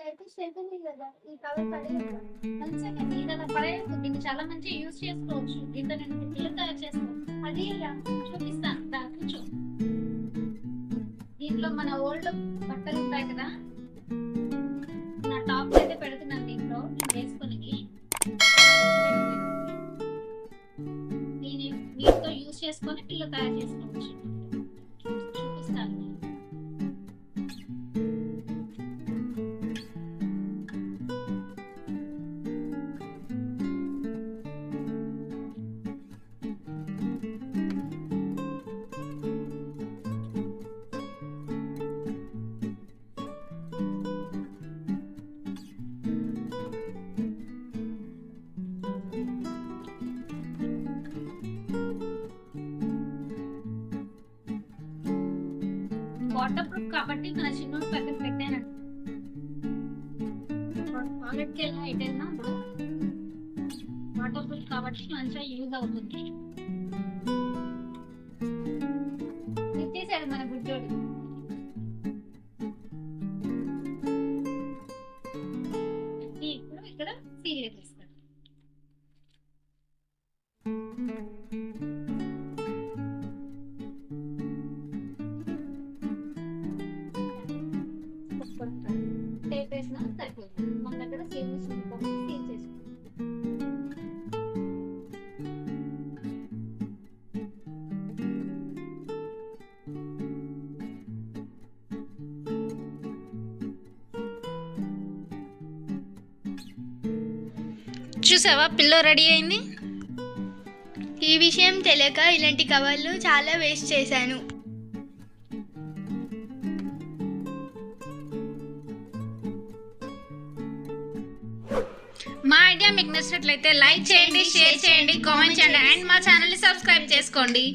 అయితే చేతుంది కదా ఈ కవర్ పడేయద్దు. మంచిగా నీళ్ళలో పడేయద్దు. దీన్ని చాలా మంచిగా యూజ్ చేసుకోవచ్చు. దీంతో నేను ఇల్లు తయారు చేస్తాను. అది ఇలా చూపిస్తాను. కూర్చో. దీంట్లో మన ఓల్డ్ బట్టలు ఉంటాయి కదా, నా టాప్ అయితే పెడుతున్నాను దీంట్లో వేసుకొని. దీన్ని వీటితో యూజ్ చేసుకొని పిల్ల తయారు చేసుకోవచ్చు. చూపిస్తాను. వాటర్ ప్రూఫ్ కాబట్టి మన చిన్నోడు పక్కన పెట్టాను. టాయిలెట్కి వెళ్ళినా ఎటు వెళ్ళినా వాటర్ ప్రూఫ్ కాబట్టి మంచిగా యూజ్ అవుతుంది. ఇచ్చేసాడు మన గుడ్డోడు. ఇప్పుడు ఇక్కడ సీరియల్ ఇస్తాడు. టేప్ వేసినా సరిపోతుంది. మన దగ్గర సేవ్ చేసుకుంటాం. సేవ్ చేసుకుంటాం. చూసావా పిల్లో రెడీ అయింది. ఈ విషయం తెలియక ఇలాంటి కవర్లు చాలా వేస్ట్ చేశాను. మా ఐడియా మీకు నచ్చినట్లయితే లైక్ చేయండి, షేర్ చేయండి, కామెంట్ చేయండి అండ్ మా ఛానల్ని సబ్స్క్రైబ్ చేసుకోండి.